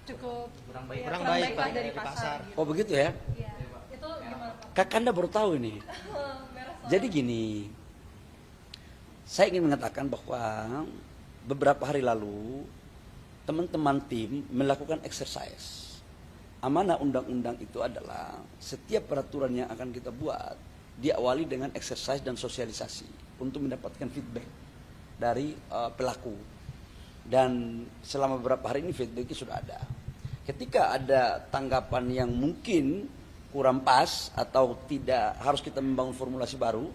cukup kurang baik, kurang kurang baik baik lah Pak, dari dari pasar. pasar. Gitu. Oh begitu ya? Iya. Itu gimana Pak? Kakanda baru tahu ini. Merah soal- Jadi gini, saya ingin mengatakan bahwa beberapa hari lalu teman-teman tim melakukan exercise. Amanah undang-undang itu adalah setiap peraturan yang akan kita buat diawali dengan exercise dan sosialisasi untuk mendapatkan feedback dari pelaku. Dan selama beberapa hari ini feedbacknya sudah ada. Ketika ada tanggapan yang mungkin kurang pas atau tidak harus kita membangun formulasi baru,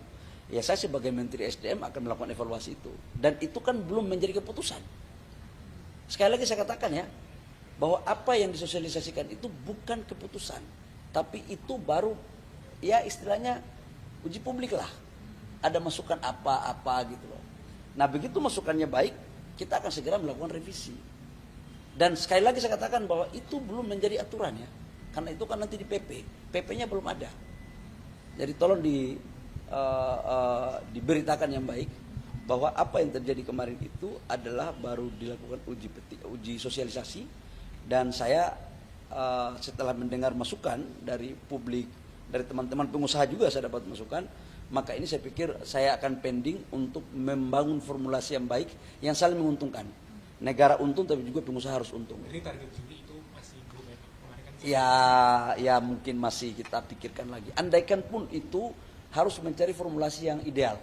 ya saya sebagai Menteri SDM akan melakukan evaluasi itu. Dan itu kan belum menjadi keputusan. Sekali lagi saya katakan ya, bahwa apa yang disosialisasikan itu bukan keputusan, tapi itu baru ya istilahnya uji publik lah. Ada masukan apa-apa gitu loh. Nah begitu masukannya baik, kita akan segera melakukan revisi. Dan sekali lagi saya katakan bahwa itu belum menjadi aturan ya, karena itu kan nanti di PP, PP-nya belum ada. Jadi tolong diberitakan yang baik bahwa apa yang terjadi kemarin itu adalah baru dilakukan uji sosialisasi, dan saya setelah mendengar masukan dari publik, dari teman-teman pengusaha juga saya dapat masukan, maka ini saya pikir saya akan pending untuk membangun formulasi yang baik yang saling menguntungkan. Negara untung tapi juga pengusaha harus untung. Jadi target Juli itu masih belum ya Pak? Kemarin kan Ya mungkin masih kita pikirkan lagi. Andaikan pun itu harus mencari formulasi yang ideal,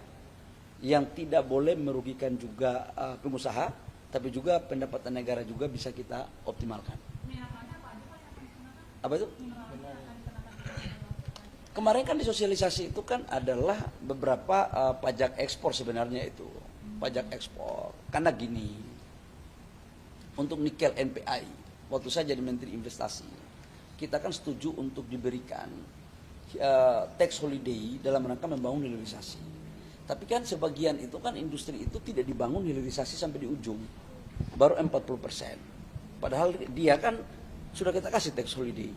yang tidak boleh merugikan juga pengusaha, tapi juga pendapatan negara juga bisa kita optimalkan. Apa itu? Kemarin kan disosialisasi itu kan adalah beberapa pajak ekspor sebenarnya itu. Pajak ekspor. Karena gini, untuk nikel NPI, waktu saya jadi Menteri Investasi, kita kan setuju untuk diberikan tax holiday dalam rangka membangun hilirisasi. Tapi kan sebagian itu kan industri itu tidak dibangun hilirisasi sampai di ujung, baru 40%. Padahal dia kan sudah kita kasih tax holiday.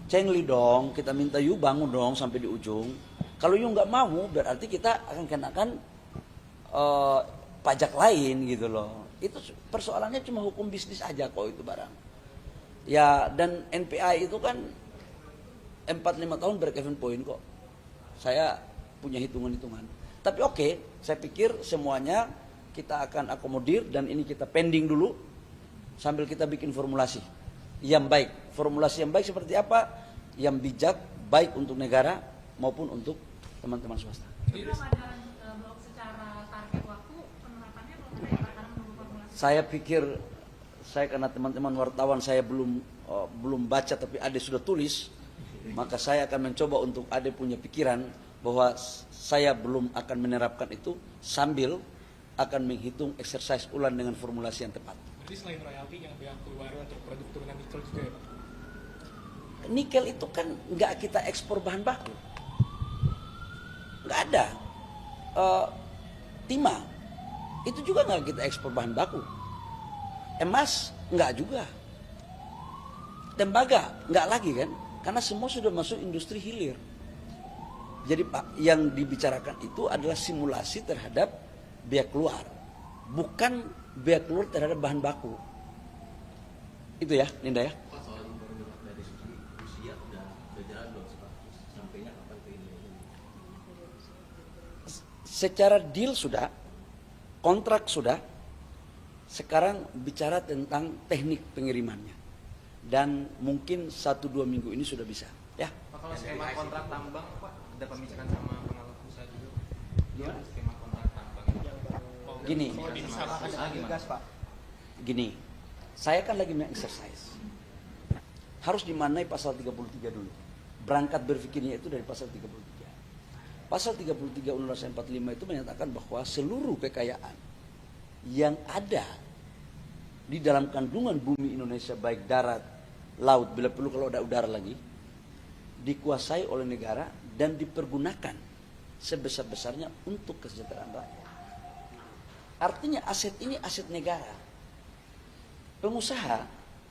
Cengli dong, kita minta you bangun dong sampai di ujung. Kalau you nggak mau, berarti kita akan kenakan pajak lain gitu loh. Itu persoalannya cuma hukum bisnis aja kok itu barang. Ya dan NPI itu kan 4-5 tahun break even point kok. Saya punya hitungan-hitungan. Tapi oke, saya pikir semuanya kita akan akomodir dan ini kita pending dulu sambil kita bikin formulasi yang baik. Formulasi yang baik seperti apa? Yang bijak, baik untuk negara maupun untuk teman-teman swasta. Jadi belum ada blok secara target waktu penerapannya belum ada ya Pak, karena menunggu formulasi. Saya pikir karena teman-teman wartawan saya belum baca tapi Ade sudah tulis, maka saya akan mencoba untuk Ade punya pikiran bahwa saya belum akan menerapkan itu sambil akan menghitung exercise ulang dengan formulasi yang tepat. Jadi selain royalti yang biaya keluar untuk produk turunan nikel juga ya Pak? Nikel itu kan nggak kita ekspor bahan baku, nggak ada. Timah itu juga nggak kita ekspor bahan baku. Emas nggak juga. Tembaga nggak lagi kan, karena semua sudah masuk industri hilir. Jadi Pak, yang dibicarakan itu adalah simulasi terhadap biaya keluar, bukan biaya keluar terhadap bahan baku. Itu ya, Linda ya. Pak, soal impor minyak dari Rusia udah berjalan belum sih Pak? Sampainya kapan ke Indonesia? Secara deal sudah, kontrak sudah. Sekarang bicara tentang teknik pengirimannya. Dan mungkin 1-2 minggu ini sudah bisa. Ya. Pak, kalau skema kontrak tambang Pak, ada pembicaraan sama pengawas usaha juga? Gimana? Skema kontrak tambang Gini. Kalau disamakan Usaha gimana? Gini, saya kan lagi meng-exercise. Harus dimanai pasal 33 dulu. Berangkat berpikirnya itu dari pasal 33. Pasal 33 Undang-Undang 45 itu menyatakan bahwa seluruh kekayaan yang ada di dalam kandungan bumi Indonesia, baik darat, laut, bila perlu kalau ada udara lagi, dikuasai oleh negara dan dipergunakan sebesar-besarnya untuk kesejahteraan rakyat. Artinya aset ini aset negara. Pengusaha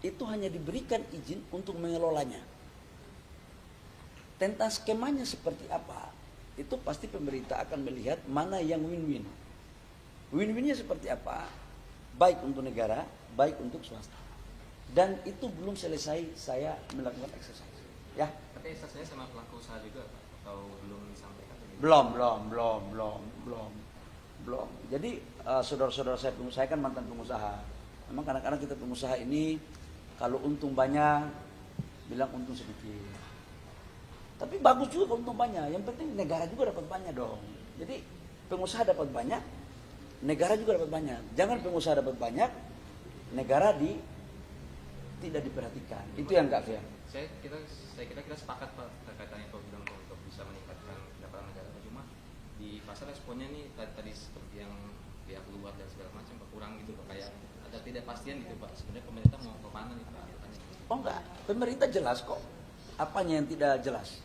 itu hanya diberikan izin untuk mengelolanya. Tentang skemanya seperti apa, itu pasti pemerintah akan melihat mana yang win-win. Win-winnya seperti apa, baik untuk negara, baik untuk swasta. Dan itu belum selesai saya melakukan exercise. Ya, Tapi saya sama pelaku usaha juga Pak, atau belum disampaikan? belum. Jadi saudara-saudara saya pengusaha kan mantan pengusaha. Memang kadang-kadang kita pengusaha ini kalau untung banyak bilang untung sedikit. Tapi bagus juga kalau untung banyak. Yang penting negara juga dapat banyak dong. Jadi pengusaha dapat banyak, negara juga dapat banyak. Jangan pengusaha dapat banyak, negara tidak diperhatikan. Itu yang nggak fair. Saya kira kita sepakat Pak terkaitan itu bilang untuk bisa meningkatkan pendapatan negara. Cuma di pasar responnya nih tadi seperti yang pihak luar dan segala macam berkurang gitu Pak. Kayak ada tidak pastian gitu Pak. Sebenarnya pemerintah mau ke mana nih Pak? Oh enggak, pemerintah jelas kok. Apanya yang tidak jelas?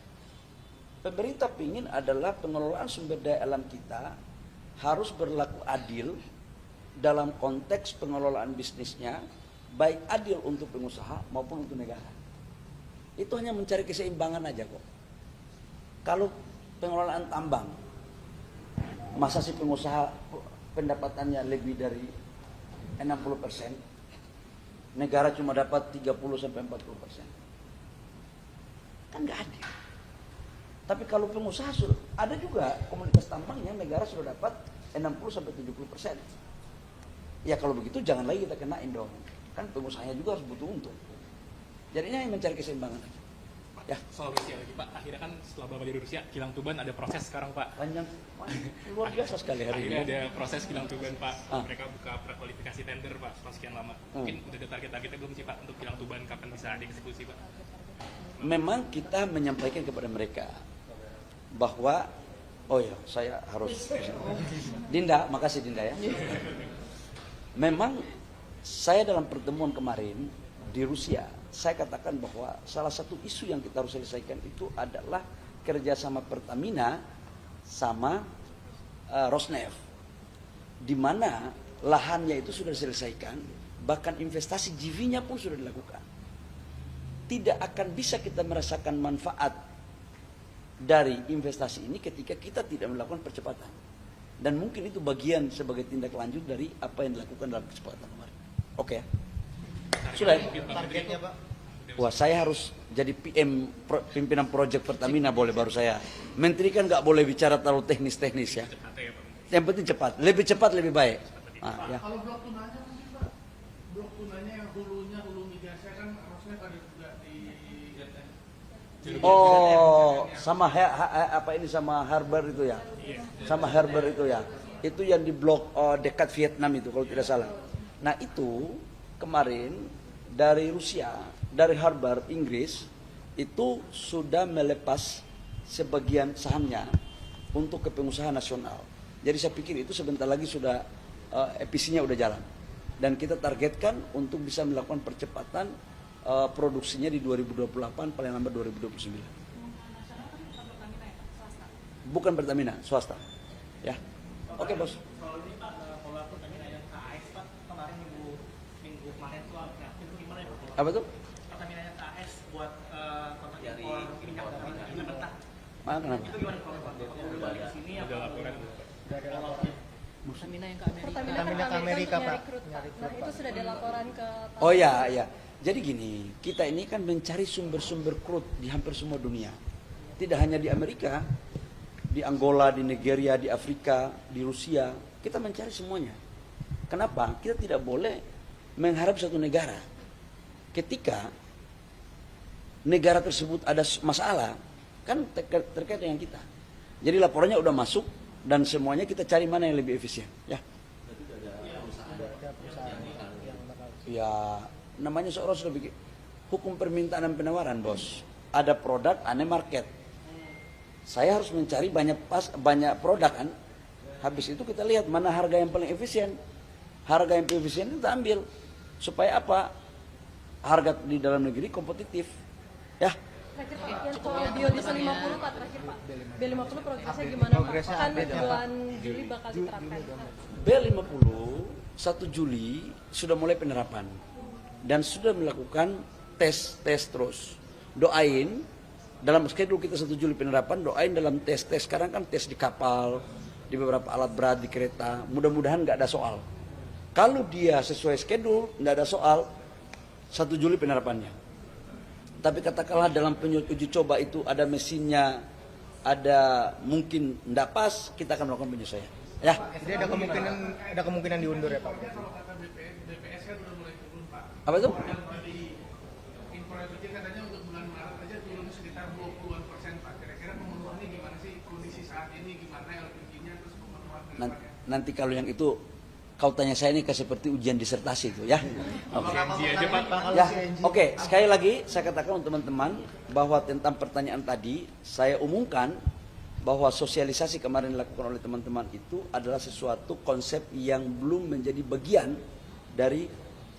Pemerintah pingin adalah pengelolaan sumber daya alam kita harus berlaku adil dalam konteks pengelolaan bisnisnya, baik adil untuk pengusaha maupun untuk negara. Itu hanya mencari keseimbangan aja kok. Kalau pengelolaan tambang, masa si pengusaha pendapatannya lebih dari 60%, negara cuma dapat 30-40%. Kan nggak adil. Tapi kalau pengusaha ada juga komunitas tambang yang negara sudah dapat 60-70%. Ya kalau begitu jangan lagi kita kenain dong. Kan pengusahanya juga harus butuh untung. Jadinya yang mencari keseimbangan. Ya. Soal Rusia lagi Pak, akhirnya kan setelah Bapak di Rusia, kilang Tuban ada proses sekarang Pak. Panjang, luar biasa sekali hari Akhirnya ini. ada proses kilang Tuban Pak. Ah. Mereka buka prakualifikasi tender Pak setelah sekian lama. Mungkin udah ada target-targetnya belum sih Pak untuk kilang Tuban kapan bisa dieksekusi Pak? Memang kita menyampaikan kepada mereka bahwa saya harus Dinda, makasih Dinda ya. Memang saya dalam pertemuan kemarin di Rusia, saya katakan bahwa salah satu isu yang kita harus selesaikan itu adalah kerjasama Pertamina sama Rosneft, di mana lahannya itu sudah diselesaikan, bahkan investasi JV-nya pun sudah dilakukan. Tidak akan bisa kita merasakan manfaat dari investasi ini ketika kita tidak melakukan percepatan. Dan mungkin itu bagian sebagai tindak lanjut dari apa yang dilakukan dalam kesepakatan kemarin. Oke ya? Sudah ya? Targetnya Pak? Wah, saya harus jadi PM pimpinan proyek Pertamina boleh baru saya. Menteri kan nggak boleh bicara terlalu teknis-teknis ya. Yang penting cepat, lebih baik. Ya. Kalau blok tunanya mungkin Pak, blok tunanya yang hulu migasnya kan harusnya ada juga di Oh, sama sama Harbor itu ya. Sama Harbor itu ya. Itu yang di blok dekat Vietnam itu kalau tidak salah. Nah, itu kemarin dari Rusia, dari Harbor Inggris itu sudah melepas sebagian sahamnya untuk ke pengusaha nasional. Jadi saya pikir itu sebentar lagi sudah EPC-nya udah jalan. Dan kita targetkan untuk bisa melakukan percepatan produksinya di 2028 paling lambat 2029. Bukan Pertamina, swasta. Ya. Oke, Bos. Kalau ini Pak, kalau Pertamina yang KAS Pak, kemarin minggu kemarin tuh itu gimana ya Pak? Apa tuh? Pertamina yang KAS buat Dari minyak mentah. Kenapa? Itu gimana Pak? Kalau di sini Ada laporan. Pertamina ke Amerika untuk nge-recruit, Pak. Nah, itu sudah ada laporan ke Pak. Oh ya. Jadi gini, kita ini kan mencari sumber-sumber crude di hampir semua dunia. Tidak hanya di Amerika, di Angola, di Nigeria, di Afrika, di Rusia. Kita mencari semuanya. Kenapa? Kita tidak boleh mengharap satu negara. Ketika negara tersebut ada masalah, kan terkait dengan kita. Jadi laporannya udah masuk dan semuanya kita cari mana yang lebih efisien. Ya. Ya, namanya seorang sudah bikin hukum permintaan dan penawaran, Bos. Ada produk, ada market. Saya harus mencari banyak produk kan. Habis itu kita lihat mana harga yang paling efisien. Harga yang paling efisien itu kita ambil. Supaya apa? Harga di dalam negeri kompetitif. Ya. Terakhir Pak, yang soal biodiesel 50 Pak, terakhir Pak. B50 progresnya gimana Pak? Kan bulan Juli bakal diterapkan. B50 1 Juli sudah mulai penerapan dan sudah melakukan tes terus. Doain dalam schedule kita 1 Juli penerapan, doain dalam tes sekarang kan tes di kapal, di beberapa alat berat, di kereta. Mudah-mudahan nggak ada soal. Kalau dia sesuai schedule nggak ada soal, 1 Juli penerapannya. Tapi katakanlah dalam uji coba itu ada mesinnya, ada mungkin tidak pas, kita akan melakukan penyesuaian. Ya. Jadi ada kemungkinan diundur ya Pak? BPS kan udah mulai turun Pak. Apa itu? Yang tadi impor LPG katanya untuk bulan Maret aja turun sekitar 20-an% Pak. Kira-kira pemenuhannya gimana sih, kondisi saat ini gimana LPG-nya, terus pemenuhan ke depannya? Nanti kalau yang itu kau tanya saya ini kayak seperti ujian disertasi itu ya. Oke. CNG aja Pak. Ya, oke. Sekali lagi saya katakan untuk teman-teman bahwa tentang pertanyaan tadi saya umumkan bahwa sosialisasi kemarin dilakukan oleh teman-teman itu adalah sesuatu konsep yang belum menjadi bagian dari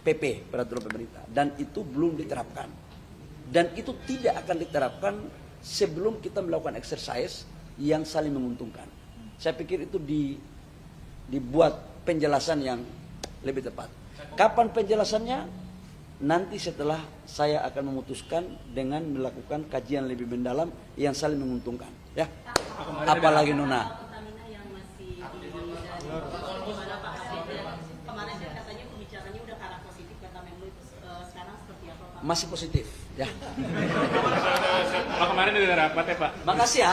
PP, peraturan pemerintah, dan itu belum diterapkan. Dan itu tidak akan diterapkan sebelum kita melakukan exercise yang saling menguntungkan. Saya pikir itu dibuat penjelasan yang lebih tepat. Kapan penjelasannya? Nanti setelah saya akan memutuskan dengan melakukan kajian lebih mendalam yang saling menguntungkan. Ya. Apalagi Nona. Pertamina yang masih di gimana Pak update kemarin kan katanya pembicaranya udah ke arah positif kata Menlu itu sekarang seperti apa Pak? Masih positif. Ya. Pak kemarin ada rapat ya Pak. Makasih ya.